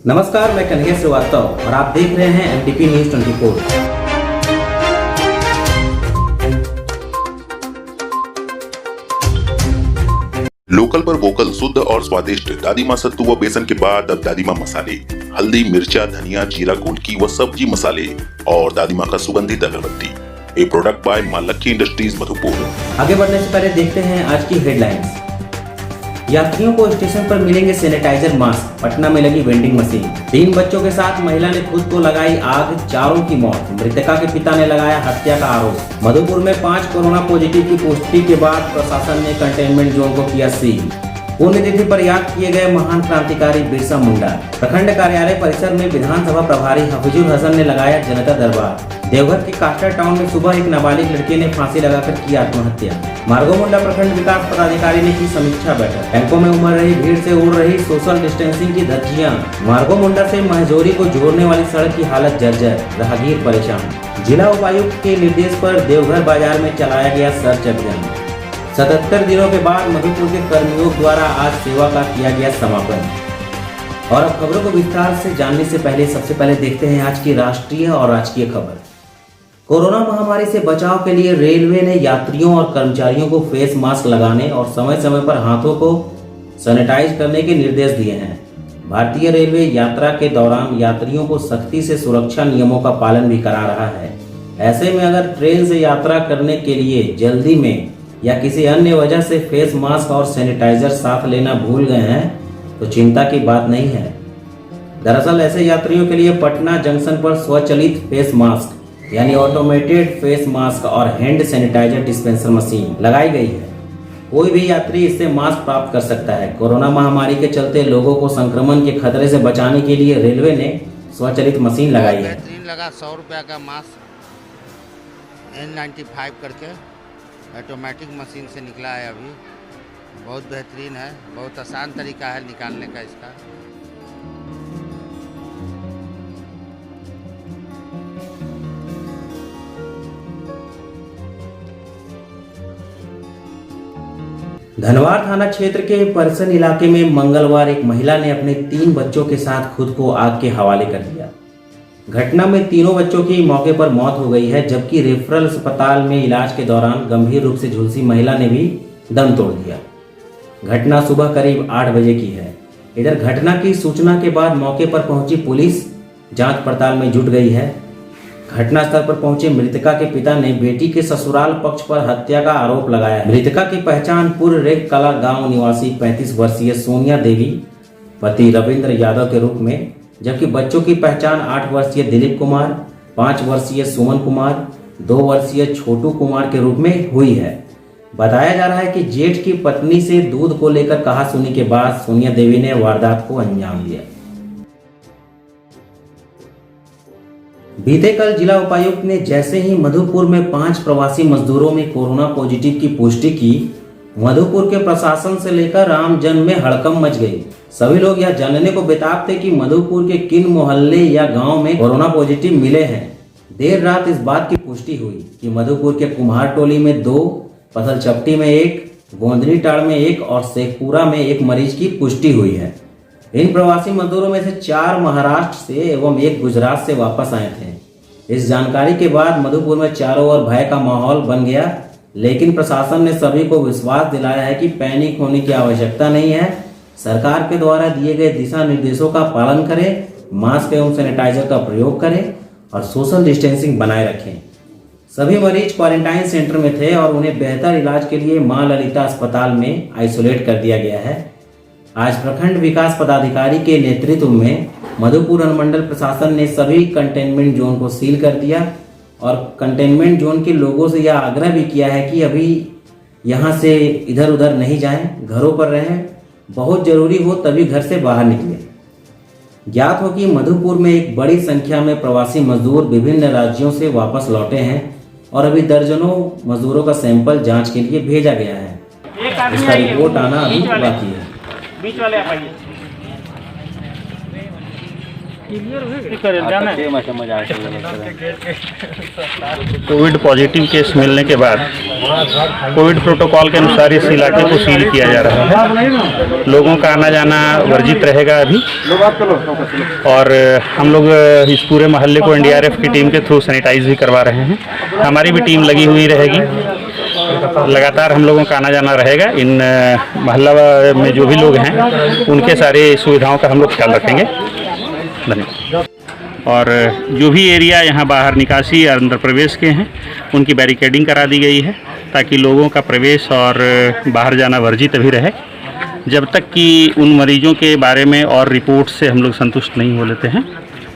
नमस्कार, मैं कन्हैया श्रीवास्तव और आप देख रहे हैं एमटीपी न्यूज 24। लोकल पर वोकल, शुद्ध और स्वादिष्ट दादी माँ सत्तू व बेसन के बाद अब दादी माँ मसाले, हल्दी, मिर्चा, धनिया, जीरा, गोलकी व सब्जी मसाले और दादी माँ का सुगंधित अगरबत्ती। ए प्रोडक्ट बाय मां लक्की इंडस्ट्रीज मधुपुर। आगे बढ़ने से पहले देखते हैं आज की हेडलाइंस। यात्रियों को स्टेशन पर मिलेंगे सैनिटाइजर मास्क। पटना में लगी वेंडिंग मशीन। 3 बच्चों के साथ महिला ने खुद को लगाई आग, चारों की मौत। मृतका के पिता ने लगाया हत्या का आरोप। मधुपुर में 5 कोरोना पॉजिटिव की पुष्टि के बाद प्रशासन ने कंटेनमेंट जोन को किया सील। पुण्यतिथि पर याद किए गए महान क्रांतिकारी बिरसा मुंडा। प्रखंड कार्यालय परिसर में विधानसभा प्रभारी हफीजुल हसन ने लगाया जनता दरबार। देवघर के कास्टर टाउन में सुबह एक नाबालिग लड़के ने फांसी लगाकर की आत्महत्या। मार्गो मुंडा प्रखंड विकास पदाधिकारी ने की समीक्षा बैठक। बैंकों में उमड़ रही भीड़ से उड़ रही सोशल डिस्टेंसिंग की धज्जियां। मार्गो मुंडा से महजोरी को जोड़ने वाली सड़क की हालत जर्जर, राहगीर परेशान। जिला उपायुक्त के निर्देश पर देवघर बाजार में चलाया गया सर्च अभियान। 77 दिनों के बाद मधुपुर के कर्मियों द्वारा आज सेवा का किया गया समापन। और अब खबरों को विस्तार से जानने से पहले सबसे पहले देखते हैं आज की राष्ट्रीय और राजकीय खबर। कोरोना महामारी से बचाव के लिए रेलवे ने यात्रियों और कर्मचारियों को फेस मास्क लगाने और समय समय पर हाथों को सैनिटाइज करने के निर्देश दिए हैं। भारतीय रेलवे यात्रा के दौरान यात्रियों को सख्ती से सुरक्षा नियमों का पालन भी करा रहा है। ऐसे में अगर ट्रेन से यात्रा करने के लिए जल्दी में या किसी अन्य वजह से फेस मास्क और सैनिटाइजर साथ लेना भूल गए हैं तो चिंता की बात नहीं है। दरअसल ऐसे यात्रियों के लिए पटना जंक्शन पर स्वचालित फेस मास्क यानी ऑटोमेटेड फेस मास्क और हैंड सैनिटाइजर डिस्पेंसर मशीन लगाई गई है। कोई भी यात्री इससे मास्क प्राप्त कर सकता है। कोरोना महामारी के चलते लोगों को संक्रमण के खतरे से बचाने के लिए रेलवे ने स्वचालित मशीन लगाई है। बेहतरीन लगा 100 रुपये का मास्क N95 करके ऑटोमेटिक मशीन से निकला है। अभी बहुत बेहतरीन है, बहुत आसान तरीका है निकालने का इसका। धनवार थाना क्षेत्र के परसन इलाके में मंगलवार एक महिला ने अपने 3 बच्चों के साथ खुद को आग के हवाले कर दिया। घटना में तीनों बच्चों की मौके पर मौत हो गई है, जबकि रेफरल अस्पताल में इलाज के दौरान गंभीर रूप से झुलसी महिला ने भी दम तोड़ दिया। घटना सुबह करीब 8 बजे की है। इधर घटना की सूचना के बाद मौके पर पहुंची पुलिस जांच पड़ताल में जुट गई है। घटनास्थल पर पहुंचे मृतका के पिता ने बेटी के ससुराल पक्ष पर हत्या का आरोप लगाया। मृतका की पहचान पूर्व रेख कला गांव निवासी 35 वर्षीय सोनिया देवी पति रविंद्र यादव के रूप में, जबकि बच्चों की पहचान 8 वर्षीय दिलीप कुमार, 5 वर्षीय सुमन कुमार, 2 वर्षीय छोटू कुमार के रूप में हुई है। बताया जा रहा है कि जेठ की पत्नी से दूध को लेकर कहासुनी के बाद सोनिया देवी ने वारदात को अंजाम दिया। बीते कल जिला उपायुक्त ने जैसे ही मधुपुर में 5 प्रवासी मजदूरों में कोरोना पॉजिटिव की पुष्टि की, मधुपुर के प्रशासन से लेकर आमजन में हड़कंप मच गई। सभी लोग यह जानने को बेताब थे कि मधुपुर के किन मोहल्ले या गांव में कोरोना पॉजिटिव मिले हैं। देर रात इस बात की पुष्टि हुई कि मधुपुर के कुम्हार टोली में 2, पथल चपटी में 1, गोंदनी टाड़ में 1 और शेखपुरा में 1 मरीज की पुष्टि हुई है। इन प्रवासी मजदूरों में से 4 महाराष्ट्र से एवं 1 गुजरात से वापस आए थे। इस जानकारी के बाद मधुपुर में चारों ओर भय का माहौल बन गया, लेकिन प्रशासन ने सभी को विश्वास दिलाया है कि पैनिक होने की आवश्यकता नहीं है। सरकार के द्वारा दिए गए दिशा निर्देशों का पालन करें, मास्क एवं सैनिटाइजर का प्रयोग करें और सोशल डिस्टेंसिंग बनाए रखें। सभी मरीज क्वारंटाइन सेंटर में थे और उन्हें बेहतर इलाज के लिए मां ललिता अस्पताल में आइसोलेट कर दिया गया है। आज प्रखंड विकास पदाधिकारी के नेतृत्व में मधुपुर अनुमंडल प्रशासन ने सभी कंटेनमेंट जोन को सील कर दिया और कंटेनमेंट जोन के लोगों से यह आग्रह भी किया है कि अभी यहां से इधर उधर नहीं जाएं, घरों पर रहें, बहुत जरूरी हो तभी घर से बाहर निकलें। ज्ञात हो कि मधुपुर में एक बड़ी संख्या में प्रवासी मजदूर विभिन्न राज्यों से वापस लौटे हैं और अभी दर्जनों मजदूरों का सैंपल जांच के लिए भेजा गया है। इसका रिपोर्ट आना अभी बाकी है। बीच वाले आप आइए। कोविड पॉजिटिव केस मिलने के बाद कोविड प्रोटोकॉल के अनुसार इस इलाके को सील किया जा रहा है। लोगों का आना जाना वर्जित रहेगा अभी, और हम लोग इस पूरे मोहल्ले को एनडीआरएफ की टीम के थ्रू सैनिटाइज भी करवा रहे हैं। हमारी भी टीम लगी हुई रहेगी, लगातार हम लोगों का आना जाना रहेगा। इन मोहल्ला में जो भी लोग हैं उनके सारे सुविधाओं का हम लोग ख्याल रखेंगे। धन्यवाद। और जो भी एरिया यहाँ बाहर निकासी या अंदर प्रवेश के हैं उनकी बैरिकेडिंग करा दी गई है, ताकि लोगों का प्रवेश और बाहर जाना वर्जित अभी रहे, जब तक कि उन मरीजों के बारे में और रिपोर्ट से हम लोग संतुष्ट नहीं हो लेते हैं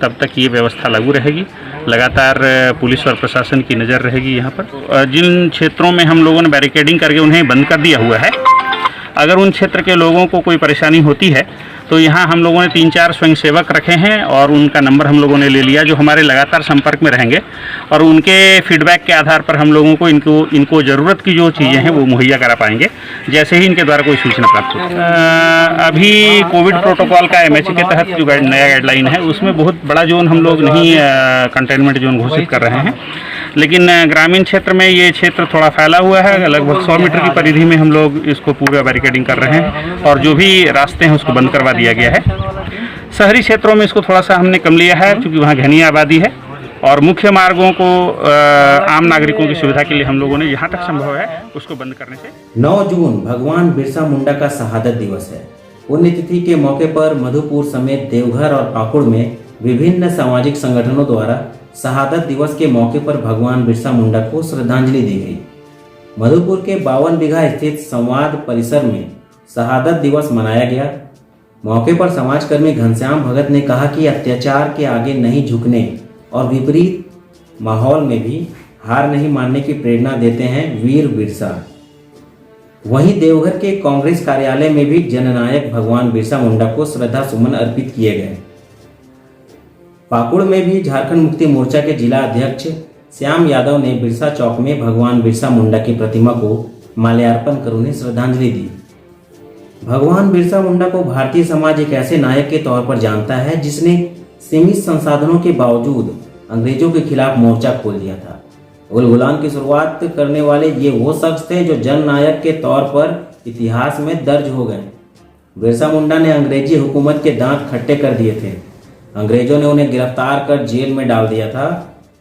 तब तक ये व्यवस्था लागू रहेगी। लगातार पुलिस और प्रशासन की नज़र रहेगी यहाँ पर। जिन क्षेत्रों में हम लोगों ने बैरिकेडिंग करके उन्हें बंद कर दिया हुआ है, अगर उन क्षेत्र के लोगों को कोई परेशानी होती है तो यहाँ हम लोगों ने 3-4 स्वयंसेवक रखे हैं और उनका नंबर हम लोगों ने ले लिया, जो हमारे लगातार संपर्क में रहेंगे और उनके फीडबैक के आधार पर हम लोगों को इनको ज़रूरत की जो चीज़ें हैं वो मुहैया करा पाएंगे, जैसे ही इनके द्वारा कोई सूचना प्राप्त हो। अभी कोविड प्रोटोकॉल का एमएचए के तहत जो नया गाइडलाइन है उसमें बहुत बड़ा जोन हम लोग नहीं कंटेनमेंट जोन घोषित कर रहे हैं, लेकिन ग्रामीण क्षेत्र में ये क्षेत्र थोड़ा फैला हुआ है। लगभग 100 मीटर की परिधि में हम लोग इसको पूरा बैरिकेडिंग कर रहे हैं और जो भी रास्ते हैं उसको बंद करवा दिया गया है। शहरी क्षेत्रों में इसको थोड़ा सा हमने कम लिया है क्योंकि वहाँ घनी आबादी है, और मुख्य मार्गों को आम नागरिकों की सुविधा के लिए हम लोगों ने जहाँ तक संभव है उसको बंद करने से। 9 जून भगवान बिरसा मुंडा का शहादत दिवस है। पुण्यतिथि के मौके पर मधुपुर समेत देवघर और पाकुड़ में विभिन्न सामाजिक संगठनों द्वारा शहादत दिवस के मौके पर भगवान बिरसा मुंडा को श्रद्धांजलि दी गई। मधुपुर के 52 बीघा स्थित संवाद परिसर में शहादत दिवस मनाया गया। मौके पर समाजकर्मी घनश्याम भगत ने कहा कि अत्याचार के आगे नहीं झुकने और विपरीत माहौल में भी हार नहीं मानने की प्रेरणा देते हैं वीर बिरसा। वहीं देवघर के कांग्रेस कार्यालय में भी जननायक भगवान बिरसा मुंडा को श्रद्धा सुमन अर्पित किए गए। पाकुड़ में भी झारखंड मुक्ति मोर्चा के जिला अध्यक्ष श्याम यादव ने बिरसा चौक में भगवान बिरसा मुंडा की प्रतिमा को माल्यार्पण कर उन्हें श्रद्धांजलि दी। भगवान बिरसा मुंडा को भारतीय समाज एक ऐसे नायक के तौर पर जानता है जिसने सीमित संसाधनों के बावजूद अंग्रेजों के खिलाफ मोर्चा खोल दिया था। उल गुलाम की शुरुआत करने वाले ये वो शख्स थे जो जननायक के तौर पर इतिहास में दर्ज हो गए। बिरसा मुंडा ने अंग्रेजी हुकूमत के दांत खट्टे कर दिए थे। अंग्रेजों ने उन्हें गिरफ्तार कर जेल में डाल दिया था,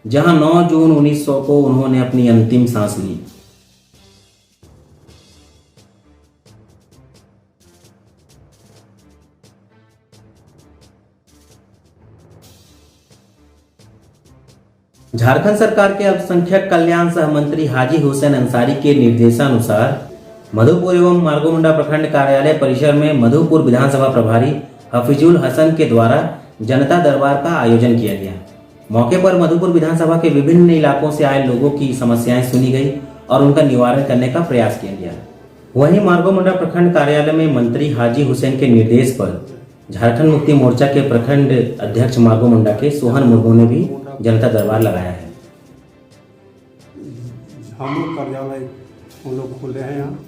जहां 9 जून 1900 को उन्होंने अपनी अंतिम सांस ली। झारखंड सरकार के अल्पसंख्यक कल्याण सह मंत्री हाजी हुसैन अंसारी के निर्देशानुसार मधुपुर एवं मार्गोमुंडा प्रखंड कार्यालय परिसर में मधुपुर विधानसभा प्रभारी हफीजुल हसन के द्वारा जनता दरबार का आयोजन किया गया। मौके पर मधुपुर विधानसभा के विभिन्न इलाकों से आए लोगों की समस्याएं सुनी गई और उनका निवारण करने का प्रयास किया गया। वहीं मार्गोमुंडा प्रखंड कार्यालय में मंत्री हाजी हुसैन के निर्देश पर झारखंड मुक्ति मोर्चा के प्रखंड अध्यक्ष मार्गोमुंडा के सोहन मुर्मू ने भी जनता दरबार लगाया है। हम लोग कार्यालय हम लोग खोले हैं यहाँ,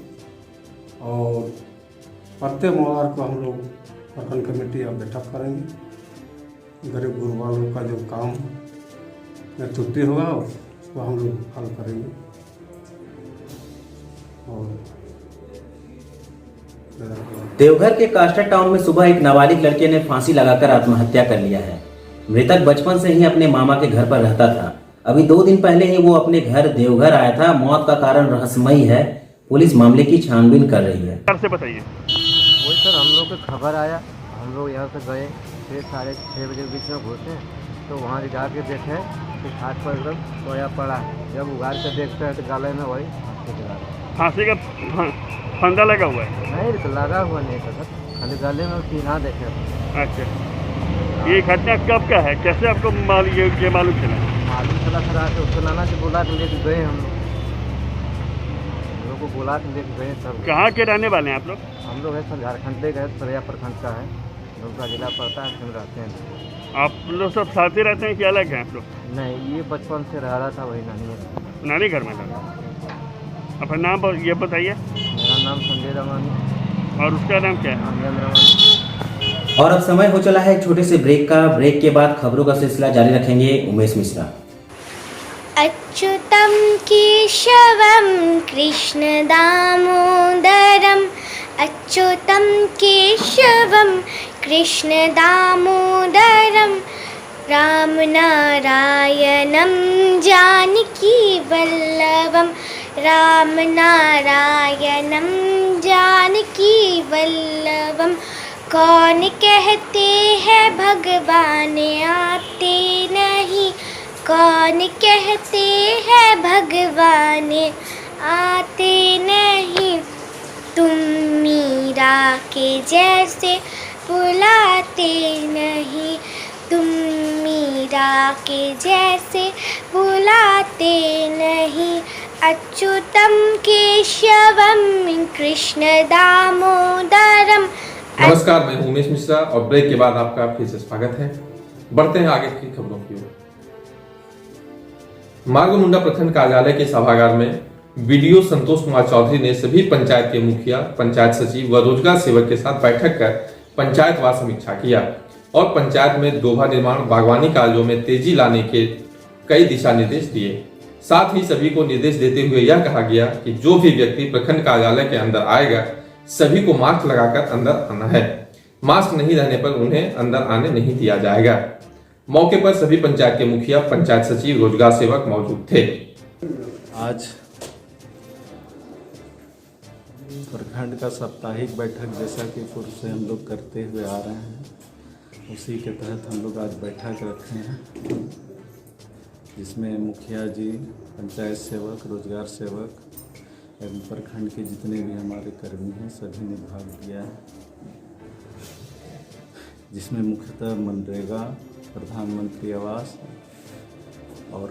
और प्रत्येक मंगलवार को हम लोग प्रखंड कमेटी अब बैठक करेंगे। गरीब गुरबालों का जो काम में त्रुटि होगा उसको हम लोग हल करेंगे। और देवघर के कास्टर टाउन में सुबह एक नाबालिग लड़के ने फांसी लगाकर आत्महत्या कर लिया है। मृतक बचपन से ही अपने मामा के घर पर रहता था। अभी 2 दिन पहले ही वो अपने घर देवघर आया था। मौत का कारण रहस्यमयी है। पुलिस मामले की छानबीन कर रही है। से बताइए। वही सर, हम लोग को खबर आया, हम लोग यहाँ से गए, फिर 6:30 बजे के बीच में घुसे, तो वहाँ जाके देखे कि खाट पर एकदम सोया पड़ा है। जब उगार के देखते हैं तो गले में वही फांसी का फंदा लगा हुआ है? नहीं, तो लगा हुआ नहीं था सर, खाली गले में चिन्हा देखे। अच्छा, ये घटना कब का है? कैसे आपको ये मालूम चला? मालूम चला सर, आके उसको नाना से बुला के लेके गए। हम लोग को बुला के लेके गए। सब कहाँ के रहने वाले हैं आप लोग? हम लोग है सर झारखंड गए, सरैया प्रखंड का है, दुमका जिला पड़ता है, हम रहते हैं। आप लोग सब साथ ही रहते हैं कि अलग हैं आप लोग? नहीं, ये बचपन से रह रहा था वही नानी घर में था। अपना नाम ये बताइए। मेरा नाम संजय रमानी। और उसका नाम क्या है? अंजन रमानी। और अब समय हो चला है एक छोटे से ब्रेक का। ब्रेक के बाद खबरों का सिलसिला जारी रखेंगे उमेश मिश्रा। अच्युतं केशवं कृष्ण दामोदरम् अच्युतं केशवं कृष्ण दामोदरं रामनारायणं जानकी वल्लभं रामनारायणं जानकी वल्लभं। कौन कहते हैं भगवान आते नहीं, कौन कहते हैं भगवान आते नहीं। तुम मीरा के जैसे बुलाते नहीं, तुम मीरा के जैसे बुलाते नहीं। अच्युतं केशवं कृष्ण दामोदरम। नमस्कार, मैं हूं उमेश मिश्रा और ब्रेक के बाद आपका फिर से स्वागत है। बढ़ते हैं आगे की खबरों की ओर। मार्गोमुंडा प्रखंड कार्यालय के सभागार में बीडीओ संतोष कुमार चौधरी ने सभी पंचायत के मुखिया, पंचायत सचिव व रोजगार सेवक के साथ बैठक कर पंचायतवार समीक्षा किया और पंचायत में डोभा निर्माण, बागवानी कार्यों में तेजी लाने के कई दिशा निर्देश दिए। साथ ही सभी को निर्देश देते हुए यह कहा गया कि जो भी व्यक्ति प्रखंड कार्यालय के अंदर आएगा सभी को मास्क लगाकर अंदर आना है। मास्क नहीं रहने पर उन्हें अंदर आने नहीं दिया जाएगा। मौके पर सभी पंचायत के मुखिया, पंचायत सचिव, रोजगार सेवक मौजूद थे। आज प्रखंड का साप्ताहिक बैठक जैसा कि पूर्व से हम लोग करते हुए आ रहे हैं, उसी के तहत हम लोग आज बैठक रखे हैं, जिसमें मुखिया जी, पंचायत सेवक, रोजगार सेवक एवं प्रखंड के जितने भी हमारे कर्मी हैं सभी ने भाग लिया है, जिसमें मुख्यतः मनरेगा, प्रधानमंत्री आवास और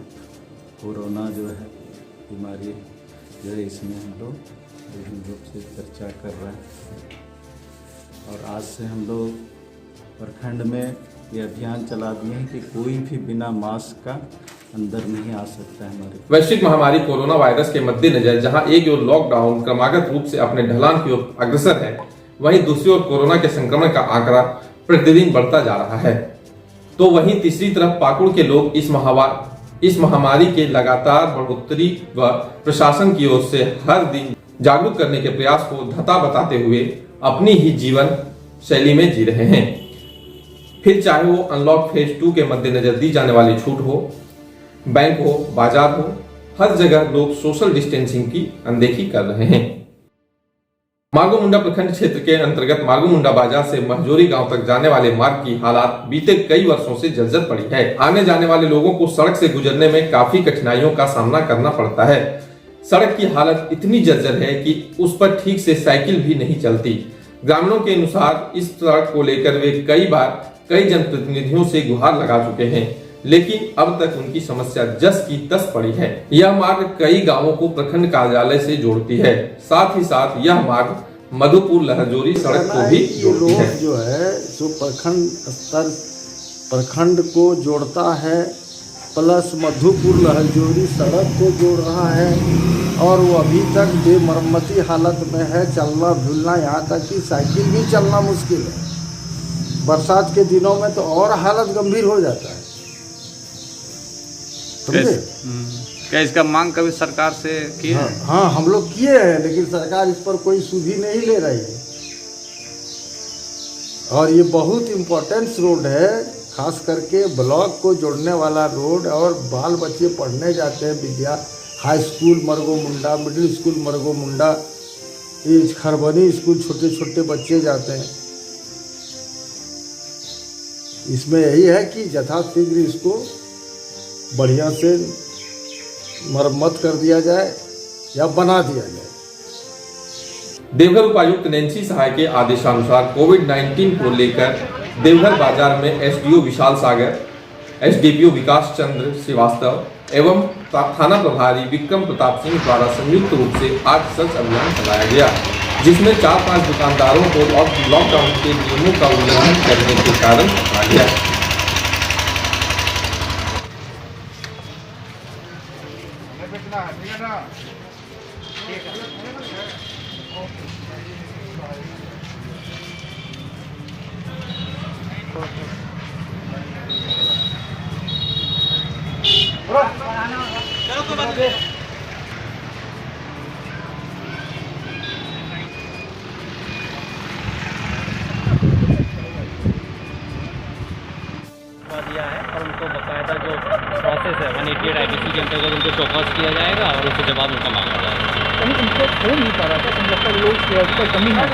कोरोना जो है बीमारी जो है इसमें हम लोग विभिन्न रूप से चर्चा कर रहे हैं। और आज से हम लोग प्रखंड में ये अभियान चला दिए हैं कि कोई भी बिना मास्क का अंदर नहीं आ सकता है। हमारे वैश्विक महामारी कोरोना वायरस के मद्देनजर जहां एक ओर लॉकडाउन क्रमागत रूप से अपने ढलान की ओर अग्रसर है, वहीं दूसरी ओर कोरोना के संक्रमण का आंकड़ा प्रतिदिन बढ़ता जा रहा है। तो वहीं तीसरी तरफ पाकुड़ के लोग इस महामारी के लगातार बढ़ोतरी व प्रशासन की ओर से हर दिन जागरूक करने के प्रयास को धता बताते हुए अपनी ही जीवन शैली में जी रहे हैं। फिर चाहे वो अनलॉक फेज 2 के मद्देनजर दी जाने वाली छूट हो, बैंक हो, बाजार हो, हर जगह लोग सोशल डिस्टेंसिंग की अनदेखी कर रहे हैं। मार्गोमुंडा प्रखंड क्षेत्र के अंतर्गत मार्गोमुंडा बाजार से महजोरी गांव तक जाने वाले मार्ग की हालात बीते कई वर्षों से जर्जर पड़ी है। आने जाने वाले लोगों को सड़क से गुजरने में काफी कठिनाइयों का सामना करना पड़ता है। सड़क की हालत इतनी जर्जर है कि उस पर ठीक से साइकिल भी नहीं चलती। ग्रामीणों के अनुसार इस सड़क को लेकर वे कई बार कई जनप्रतिनिधियों से गुहार लगा चुके हैं, लेकिन अब तक उनकी समस्या जस की तस पड़ी है। यह मार्ग कई गांवों को प्रखंड कार्यालय से जोड़ती है। साथ ही साथ यह मार्ग मधुपुर लहरजोरी सड़क को भी जोड़ती है। जो है जो प्रखंड स्तर प्रखंड को जोड़ता है, प्लस मधुपुर लहरजोरी सड़क को जोड़ रहा है, और वो अभी तक बेमरम्मती हालत में है। चलना फिरना, यहाँ तक कि साइकिल भी चलना मुश्किल है। बरसात के दिनों में तो और हालत गंभीर हो जाता है। क्या इसका मांग कभी सरकार से की है? हाँ, हम लोग किए हैं, लेकिन सरकार इस पर कोई सुधि नहीं ले रही है। और ये बहुत इम्पोर्टेंट रोड है, खास करके ब्लॉक को जोड़ने वाला रोड। और बाल बच्चे पढ़ने जाते हैं, विद्या हाई स्कूल मरगोमुंडा, मिडिल स्कूल मरगोमुंडा, ये खरबनी स्कूल छोटे छोटे बच्चे जाते हैं। इसमें यही है कि यथाशीघ्र इसको बढ़िया से मरम्मत कर दिया जाए या बना दिया जाए। देवघर उपायुक्त नैन्सी सहाय के आदेशानुसार कोविड-19 को लेकर देवघर बाजार में एसडीओ विशाल सागर, एसडीपीओ विकास चंद्र श्रीवास्तव एवं थाना प्रभारी विक्रम प्रताप सिंह द्वारा संयुक्त रूप से आज सर्च अभियान चलाया गया, जिसमें 4-5 दुकानदारों को लॉकडाउन के नियमों का उल्लंघन करने के कारण पकड़ा गया। दिया है और उनको बकायदा जो प्रोसेस है 188 IPC के अंतर्गत उनको चौकस किया जाएगा और उससे जवाब उनका मांगा जाएगा। उनको हो नहीं पा रहा था, तो लगता है लोग का कमी है।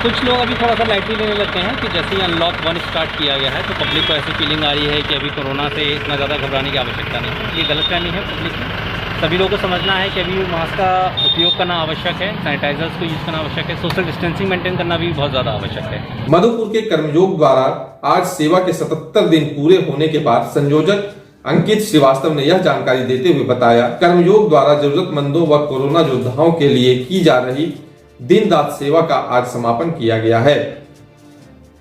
कुछ लोग अभी थोड़ा सा लाइटली लेने लगते हैं कि जैसे ही अनलॉक 1 स्टार्ट किया गया है तो पब्लिक को ऐसी फीलिंग आ रही है कि अभी कोरोना से इतना ज़्यादा घबराने की आवश्यकता नहीं। ये गलतफहमी है पब्लिक में। सभी लोगों को समझना है कि अभी मास्क का उपयोग करना आवश्यक है, सैनिटाइजर्स को यूज़ करना आवश्यक है, सोशल डिस्टेंसिंग मेंटेन करना भी बहुत ज़्यादा आवश्यक है। मधुपुर के कर्मयोग द्वारा आज सेवा के 77 दिन पूरे होने के बाद संयोजक अंकित श्रीवास्तव ने यह जानकारी देते हुए बताया, कर्मयोग द्वारा जरूरतमंदों व कोरोना योद्धाओं के लिए की जा रही दिन रात सेवा का आज समापन किया गया है,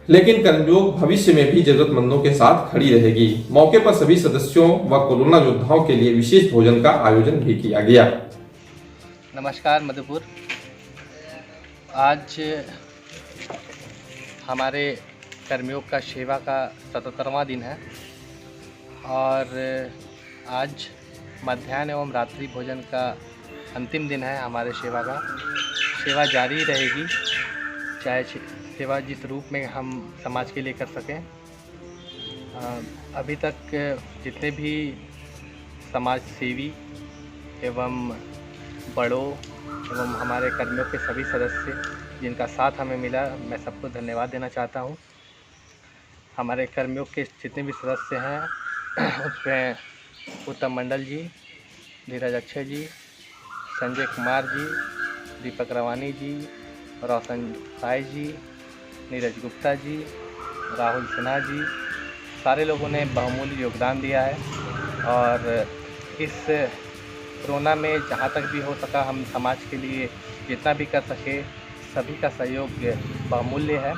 लेकिन कर्मयोग भविष्य में भी जरूरतमंदों के साथ खड़ी रहेगी। मौके पर सभी सदस्यों व कोरोना योद्धाओं के लिए विशेष भोजन का आयोजन भी किया गया। नमस्कार मधुपुर, आज हमारे कर्मयोग का सेवा का 77वां दिन है और आज मध्याह्न एवं रात्रि भोजन का अंतिम दिन है। हमारे सेवा का सेवा जारी रहेगी, चाहे सेवा जिस रूप में हम समाज के लिए कर सकें। अभी तक जितने भी समाज सेवी एवं बड़ों एवं हमारे कर्मियों के सभी सदस्य जिनका साथ हमें मिला, मैं सबको धन्यवाद देना चाहता हूं। हमारे कर्मियों के जितने भी सदस्य हैं उसमें उत्तम मंडल जी, धीरज अक्षय जी, संजय कुमार जी, दीपक रवानी जी, रोशन साई जी, नीरज गुप्ता जी, राहुल सिन्हा जी, सारे लोगों ने बहुमूल्य योगदान दिया है और इस कोरोना में जहाँ तक भी हो सका हम समाज के लिए जितना भी कर सके, सभी का सहयोग बहुमूल्य है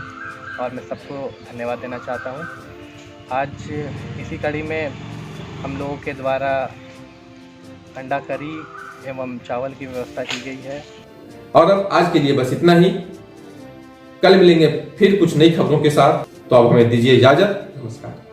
और मैं सबको धन्यवाद देना चाहता हूँ। आज इसी कड़ी में हम लोगों के द्वारा अंडा करी एवं चावल की व्यवस्था की गई है। और अब आज के लिए बस इतना ही। कल मिलेंगे फिर कुछ नई खबरों के साथ, तो अब हमें दीजिए इजाजत। नमस्कार।